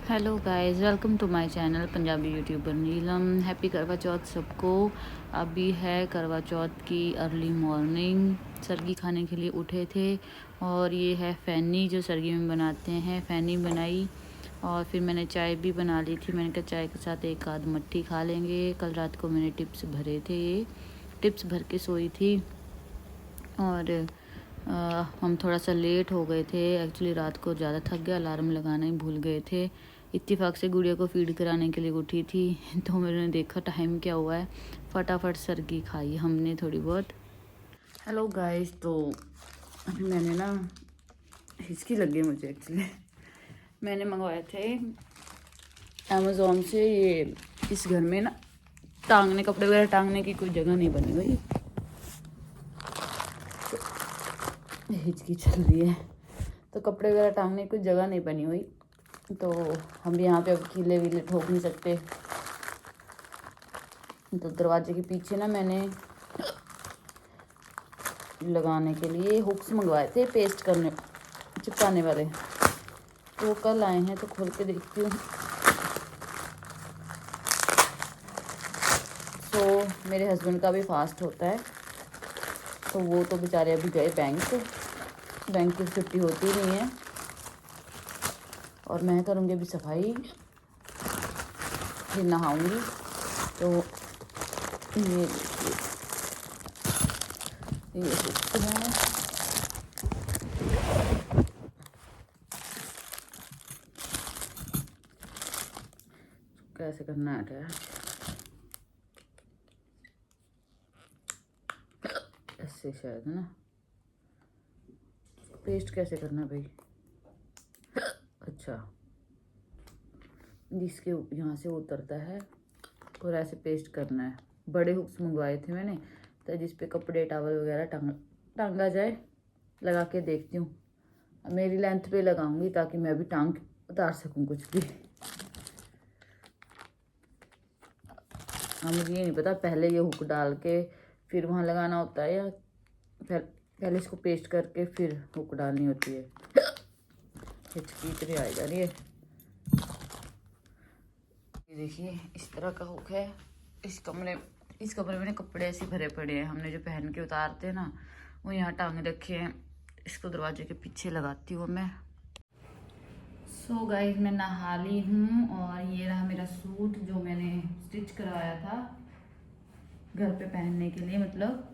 Hello guys, welcome to my channel Punjabi youtuber Neelam. Happy Karva Chauth सबको। अभी है करवा चौथ की अर्ली मॉर्निंग। सरगी खाने के लिए उठे थे और ये है फैनी जो सरगी में बनाते हैं। फैनी बनाई और फिर मैंने चाय भी बना ली थी। मैंने कहा चाय के साथ एक आध मट्ठी खा लेंगे। कल रात को मैंने टिप्स भरे थे, ये टिप्स भर के सोई थी और हम थोड़ा सा लेट हो गए थे। एक्चुअली रात को ज़्यादा थक गया, अलार्म लगाना ही भूल गए थे। इत्तेफाक से गुड़िया को फीड कराने के लिए उठी थी तो मैंने देखा टाइम क्या हुआ है, फटाफट सरगी खाई हमने थोड़ी बहुत। हेलो गाइस, तो अभी मैंने ना हिचकी लगी मुझे। एक्चुअली मैंने मंगवाए थे अमेज़ोन से। ये इस घर में ना टांगने कपड़े वगैरह टांगने की कोई जगह नहीं बनी हुई, हिचकी चल रही है तो कपड़े वगैरह टांगने की कोई जगह नहीं बनी हुई, तो हम यहाँ पे अब कीले वीले ठोक नहीं सकते। तो दरवाजे के पीछे ना मैंने लगाने के लिए हुक्स मंगवाए थे, पेस्ट करने चिपकाने वाले। तो कल आए हैं तो खोल के देखती हूँ। तो मेरे हस्बैंड का भी फास्ट होता है, तो वो तो बेचारे अभी गए बैंक की छुट्टी होती नहीं है और मैं करूँगी अभी सफाई, फिर नहाऊँगी। तो ये कैसे करना है, ऐसे शायद है ना। पेस्ट कैसे करना भाई? अच्छा, जिसके यहाँ से उतरता है और ऐसे पेस्ट करना है। बड़े हुक्स मंगवाए थे मैंने, तो जिस पे कपड़े टावल वगैरह टांगा जाए। लगा के देखती हूँ, मेरी लेंथ पे लगाऊंगी ताकि मैं भी टांग उतार सकूँ कुछ भी। हाँ, मुझे ये नहीं पता पहले ये हुक डाल के फिर वहाँ लगाना होता है या पहले इसको पेस्ट करके फिर हुक डालनी होती है। हिचकी इतनी आ जा रही है। ये देखिए इस तरह का हुक है। इस कमरे में कपड़े ऐसे भरे पड़े हैं, हमने जो पहन के उतारते हैं ना, वो यहाँ टांग रखे हैं। इसको दरवाजे के पीछे लगाती हूँ मैं। सो गाइस, मैं नहा ली हूँ और ये रहा मेरा सूट जो मैंने स्टिच करवाया था घर पे पहनने के लिए, मतलब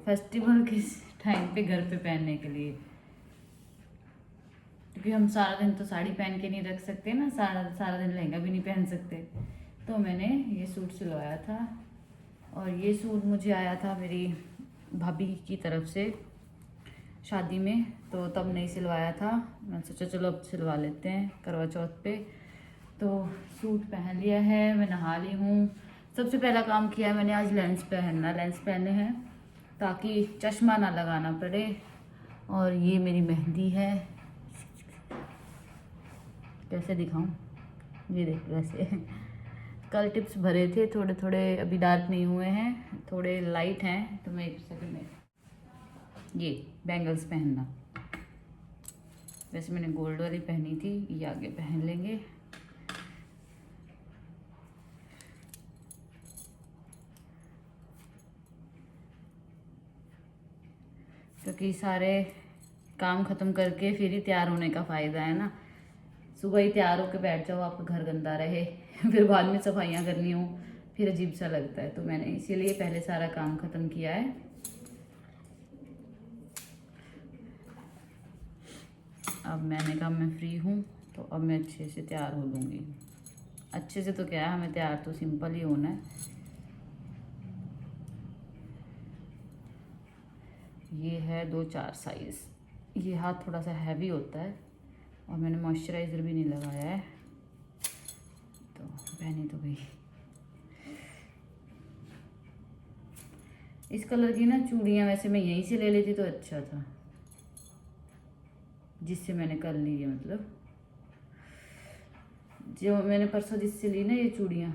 फेस्टिवल के टाइम पे घर पे पहनने के लिए, क्योंकि हम सारा दिन तो साड़ी पहन के नहीं रख सकते ना, सारा दिन लहंगा भी नहीं पहन सकते। तो मैंने ये सूट सिलवाया था और ये सूट मुझे आया था मेरी भाभी की तरफ से शादी में, तो तब नहीं सिलवाया था। मैंने सोचा चलो अब सिलवा लेते हैं करवा चौथ पे। तो सूट पहन लिया है, मैं नहा ली हूँ। सबसे पहला काम किया है मैंने आज लेंस पहने हैं ताकि चश्मा ना लगाना पड़े। और ये मेरी मेहंदी है, कैसे दिखाऊं, ये देख वैसे। कल टिप्स भरे थे थोड़े थोड़े, अभी डार्क नहीं हुए हैं, थोड़े लाइट हैं। तो मैं एक सेकंड में ये बैंगल्स पहनना, वैसे मैंने गोल्ड वाली पहनी थी, ये आगे पहन लेंगे। क्योंकि सारे काम ख़त्म करके फिर ही तैयार होने का फ़ायदा है ना। सुबह ही तैयार होकर बैठ जाओ, आपका घर गंदा रहे फिर बाद में सफाइयाँ करनी हो, फिर अजीब सा लगता है। तो मैंने इसीलिए पहले सारा काम ख़त्म किया है। अब मैंने कहा मैं फ्री हूँ तो अब मैं अच्छे से तैयार हो लूँगी। अच्छे से तो क्या है, हमें तैयार तो सिंपल ही होना है। ये है 2-4 साइज़। ये हाथ थोड़ा सा हैवी होता है और मैंने मॉइस्चराइज़र भी नहीं लगाया है, तो पहनी तो गई। इस कलर की ना चूड़ियाँ वैसे मैं यहीं से ले लेती तो अच्छा था, जिससे मैंने कल ली है। मतलब जो मैंने परसों जिससे ली ना ये चूड़ियाँ,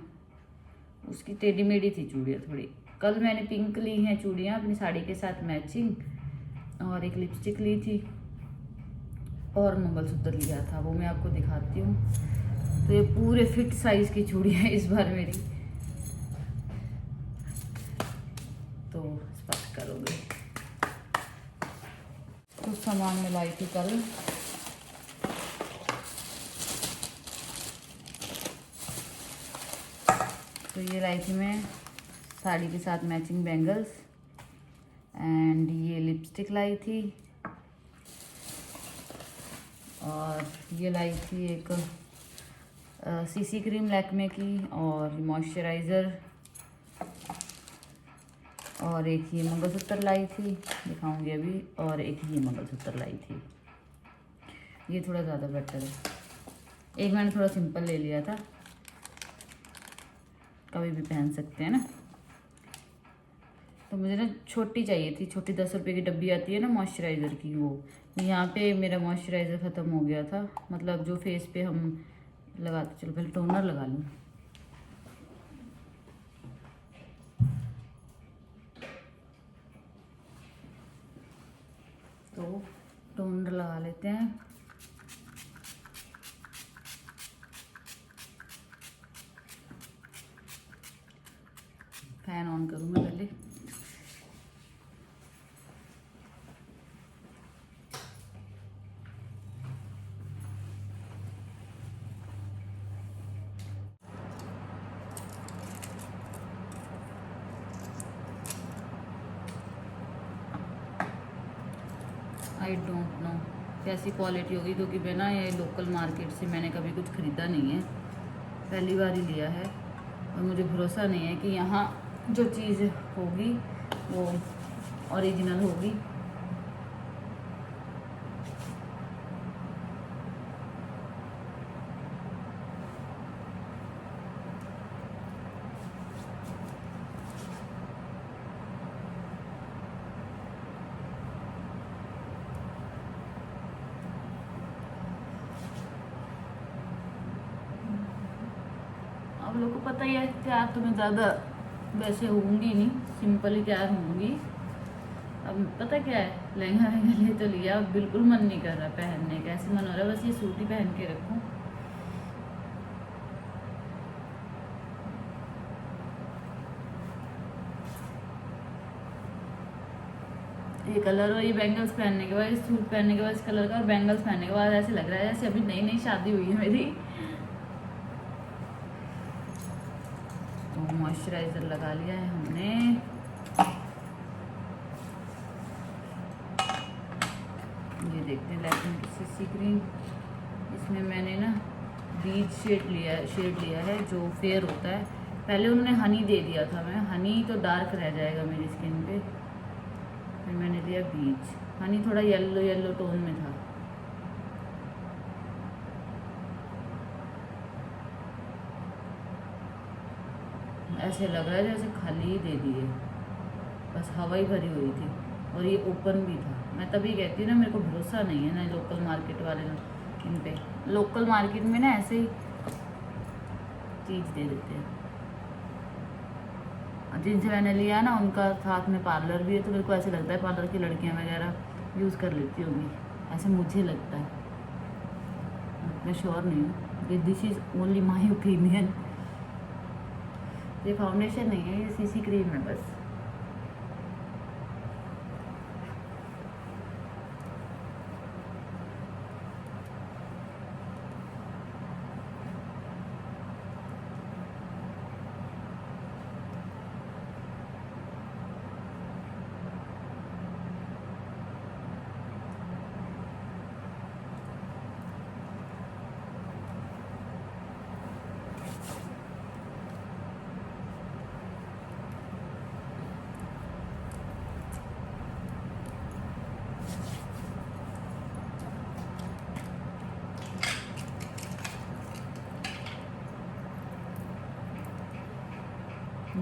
उसकी टेढ़ी मेढ़ी थी चूड़ियाँ थोड़ी। कल मैंने पिंक ली हैं चूड़ियाँ अपनी साड़ी के साथ मैचिंग, और एक लिपस्टिक ली थी और मंगलसूत्र लिया था, वो मैं आपको दिखाती हूँ। तो ये पूरे फिट साइज की चूड़ी है इस बार मेरी, तो स्पर्श करोगे। कुछ सामान में लाई थी कल, तो ये लाई थी मैं साड़ी के साथ मैचिंग बैंगल्स, एंड ये लिपस्टिक लाई थी, और ये लाई थी एक सीसी क्रीम लैक्मे की, और मॉइस्चराइज़र, और एक ये मंगलसूत्र लाई थी, दिखाऊंगी अभी, और एक ये मंगलसूत्र लाई थी। ये थोड़ा ज़्यादा बेटर है, एक मैंने थोड़ा सिंपल ले लिया था, कभी भी पहन सकते हैं ना। तो मुझे ना छोटी चाहिए थी, छोटी 10 रुपये की डब्बी आती है ना मॉइस्चराइज़र की, वो यहाँ पे मेरा मॉइस्चराइज़र ख़त्म हो गया था, मतलब जो फेस पे हम लगाते। चलो पहले टोनर लगा लूँ। तो टोनर लगा लेते हैं। फैन ऑन करूँ मैं पहले। आई डोंट नो कैसी क्वालिटी होगी, क्योंकि मैं ना ये लोकल मार्केट से मैंने कभी कुछ ख़रीदा नहीं है, पहली बार ही लिया है, और मुझे भरोसा नहीं है कि यहाँ जो चीज़ होगी वो ओरिजिनल होगी। आप लोग को पता ही है, तैयार तो मैं ज़्यादा वैसे होंगी नहीं, सिंपल ही तैयार होंगी। अब पता क्या है, लहंगा वहंगा ले तो लिया, अब बिल्कुल मन नहीं कर रहा पहनने का, ऐसे मन हो रहा है बस ये सूट ही पहन के रखूं। ये कलर और ये बैंगल्स पहनने के बाद, इस सूट पहनने के बाद, इस कलर का और बैंगल्स पहनने के बाद ऐसे लग रहा है जैसे अभी नई नई शादी हुई है मेरी। तो मॉइस्चराइज़र लगा लिया है हमने। ये देखते हैं लैक्मे की सीसी क्रीम, इसमें मैंने ना बीच शेड लिया है जो फेयर होता है। पहले उन्होंने हनी दे दिया था, मैं हनी तो डार्क रह जाएगा मेरी स्किन पे, फिर मैंने लिया बीच। हनी थोड़ा येलो येलो टोन में था। ऐसे लग रहा है जैसे खाली ही दे दिए, बस हवा ही भरी हुई थी, और ये ओपन भी था। मैं तभी कहती हूँ ना, मेरे को भरोसा नहीं है ना लोकल मार्केट वाले ना, इन पे लोकल मार्केट में ना ऐसे ही चीज़ दे देते हैं। जिनसे मैंने लिया ना उनका साथ में पार्लर भी है, तो मेरे को ऐसे लगता है पार्लर की लड़कियां वगैरह यूज़ कर लेती होंगी, ऐसे मुझे लगता है, मैं श्योर नहीं हूँ, this is only my opinion. ये फाउंडेशन नहीं है, ये सीसी क्रीम है बस।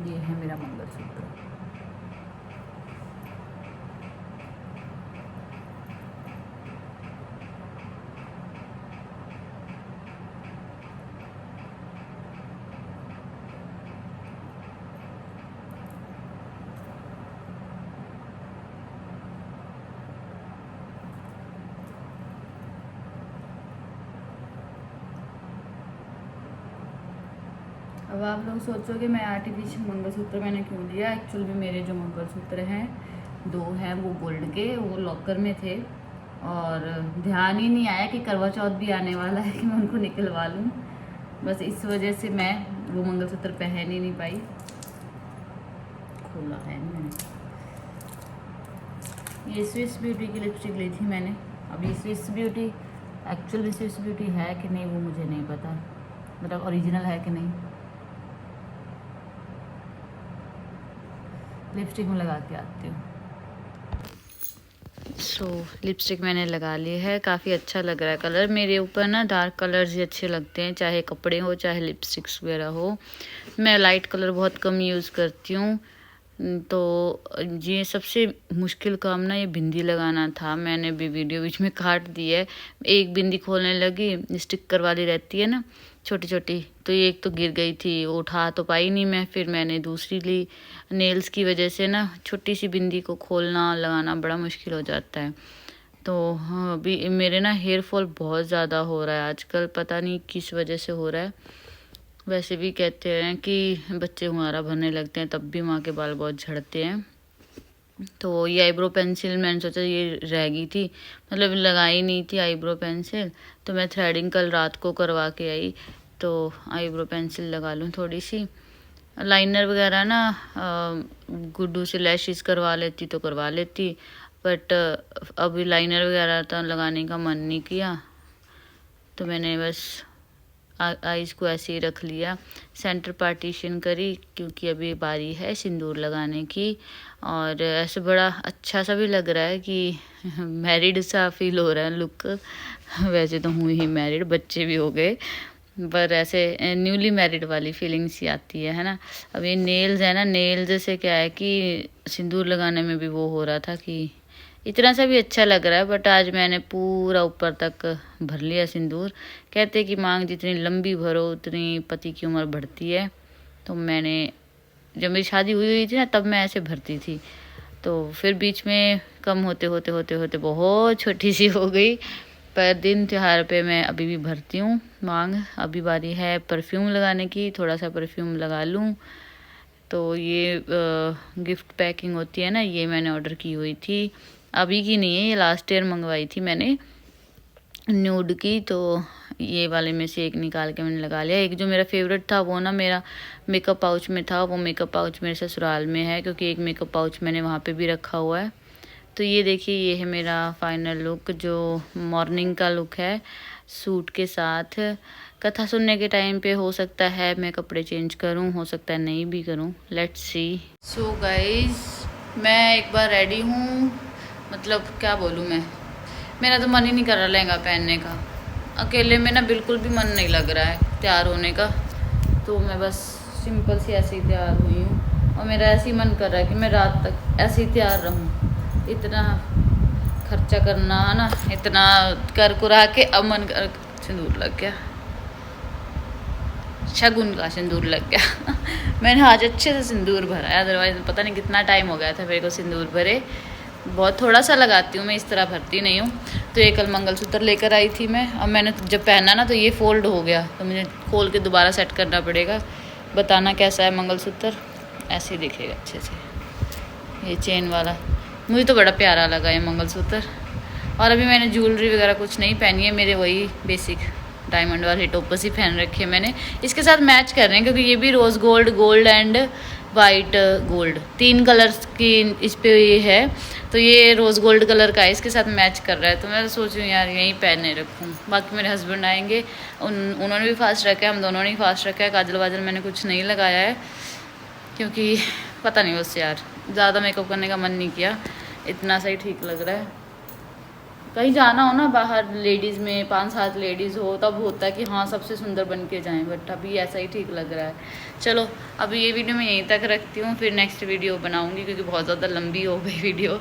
ये है मेरा मंगलसूत्र। अब आप लोग सोचोगे मैं आर्टिफिशियल मंगलसूत्र मैंने क्यों लिया। एक्चुअल में मेरे जो मंगलसूत्र हैं 2 हैं वो गोल्ड के, वो लॉकर में थे और ध्यान ही नहीं आया कि करवा चौथ भी आने वाला है कि मैं उनको निकलवा लूँ। बस इस वजह से मैं वो मंगलसूत्र पहन ही नहीं पाई। खोला है मैंने। ये स्विस ब्यूटी की लिपस्टिक ली थी मैंने। अब ये स्विस ब्यूटी एक्चुअल में स्विस ब्यूटी है कि नहीं वो मुझे नहीं पता, मतलब ओरिजिनल है कि नहीं। लिपस्टिक में लगा के आती हूँ। लिपस्टिक मैंने लगा ली है, काफ़ी अच्छा लग रहा है कलर। मेरे ऊपर ना डार्क कलर्स ही अच्छे लगते हैं, चाहे कपड़े हो चाहे लिपस्टिक्स वगैरह हो। मैं लाइट कलर बहुत कम यूज़ करती हूँ। तो ये सबसे मुश्किल काम ना ये बिंदी लगाना था। मैंने भी वीडियो बीच में काट दी है। एक बिंदी खोलने लगी, स्टिकर वाली रहती है ना छोटी छोटी, तो ये एक तो गिर गई थी, उठा तो पाई नहीं मैं। फिर मैंने दूसरी ली। नेल्स की वजह से ना छोटी सी बिंदी को खोलना लगाना बड़ा मुश्किल हो जाता है। तो हाँ, अभी मेरे ना हेयर फॉल बहुत ज़्यादा हो रहा है आजकल, पता नहीं किस वजह से हो रहा है। वैसे भी कहते हैं कि बच्चे हमारा भरने लगते हैं तब भी माँ के बाल बहुत झड़ते हैं। तो ये आईब्रो पेंसिल मैंने सोचा ये रह गई थी, मतलब लगाई नहीं थी आईब्रो पेंसिल, तो मैं थ्रेडिंग कल रात को करवा के आई। तो आईब्रो पेंसिल लगा लूँ थोड़ी सी। लाइनर वगैरह ना गुड्डू से लैशेस करवा लेती तो करवा लेती, बट अभी लाइनर वगैरह तो लगाने का मन नहीं किया, तो मैंने बस आईज को ऐसे ही रख लिया। सेंटर पार्टीशन करी क्योंकि अभी बारी है सिंदूर लगाने की। और ऐसे बड़ा अच्छा सा भी लग रहा है कि मैरिड सा फील हो रहा है लुक। वैसे तो हूँ ही मैरिड, बच्चे भी हो गए, पर ऐसे न्यूली मैरिड वाली फीलिंग सी आती है ना। अब ये नेल्स है ना, नेल्स से क्या है कि सिंदूर लगाने में भी वो हो रहा था कि इतना सा भी अच्छा लग रहा है, बट आज मैंने पूरा ऊपर तक भर लिया सिंदूर। कहते कि मांग जितनी लंबी भरो उतनी पति की उम्र बढ़ती है। तो मैंने जब मेरी शादी हुई थी ना तब मैं ऐसे भरती थी, तो फिर बीच में कम होते होते होते होते बहुत छोटी सी हो गई। पर दिन त्योहार पे मैं अभी भी भरती हूँ मांग। अभी बारी है परफ्यूम लगाने की, थोड़ा सा परफ्यूम लगा लूँ। तो ये गिफ्ट पैकिंग होती है ना, ये मैंने ऑर्डर की हुई थी, अभी की नहीं है, ये लास्ट ईयर मंगवाई थी मैंने न्यूड की। तो ये वाले में से एक निकाल के मैंने लगा लिया। एक जो मेरा फेवरेट था वो ना मेरा मेकअप पाउच में था, वो मेकअप पाउच मेरे ससुराल में है क्योंकि एक मेकअप पाउच मैंने वहाँ पे भी रखा हुआ है। तो ये देखिए, ये है मेरा फाइनल लुक जो मॉर्निंग का लुक है सूट के साथ। कथा सुनने के टाइम पे हो सकता है मैं कपड़े चेंज करूं, हो सकता है नहीं भी करूं, लेट्स सी। सो गाइस, मैं एक बार रेडी हूँ, मतलब क्या बोलूँ मैं, मेरा तो मन ही नहीं कर रहा लहंगा पहनने का। अकेले में ना बिल्कुल भी मन नहीं लग रहा है तैयार होने का, तो मैं बस सिंपल सी ऐसे ही तैयार हुई हूँ। और मेरा ऐसे ही मन कर रहा है कि मैं रात तक ऐसे ही तैयार रहूँ। इतना खर्चा करना है ना, इतना कर कुरा के अब मन कर, सिंदूर लग गया, शगुन का सिंदूर लग गया। मैंने आज अच्छे से सिंदूर भरा है, अदरवाइज पता नहीं कितना टाइम हो गया था मेरे को सिंदूर भरे। बहुत थोड़ा सा लगाती हूँ मैं, इस तरह भरती नहीं हूँ। तो ये कल मंगलसूत्र लेकर आई थी मैं, अब मैंने जब पहना ना तो ये फोल्ड हो गया, तो मुझे खोल के दोबारा सेट करना पड़ेगा। बताना कैसा है मंगलसूत्र, ऐसे ही दिखेगा अच्छे से। ये चेन वाला मुझे तो बड़ा प्यारा लगा ये मंगलसूत्र। और अभी मैंने ज्वेलरी वगैरह कुछ नहीं पहनी है, मेरे वही बेसिक डायमंड वाले टोपस ही पहन रखे हैं मैंने। इसके साथ मैच कर रहे हैं क्योंकि ये भी rose gold, gold and white gold, 3 colours की इस पे ये है, तो ये रोज़ गोल्ड कलर का है, इसके साथ मैच कर रहा है। तो मैं सोच रही हूँ यार यहीं पहने रखूँ। बाकी मेरे हस्बैंड आएंगे, उन्होंने भी फास्ट रखा है, हम दोनों ने ही फास्ट रखा है। काजल वाजल मैंने कुछ नहीं लगाया है क्योंकि पता नहीं बस यार ज़्यादा मेकअप करने का मन नहीं किया, इतना सा ही ठीक लग रहा है। कहीं जाना हो ना बाहर लेडीज़ में, 5-7 लेडीज़ हो, तब होता है कि हाँ सबसे सुंदर बन के जाएं, बट अभी ऐसा ही ठीक लग रहा है। चलो अभी ये वीडियो मैं यहीं तक रखती हूँ, फिर नेक्स्ट वीडियो बनाऊँगी क्योंकि बहुत ज़्यादा लंबी हो गई वीडियो।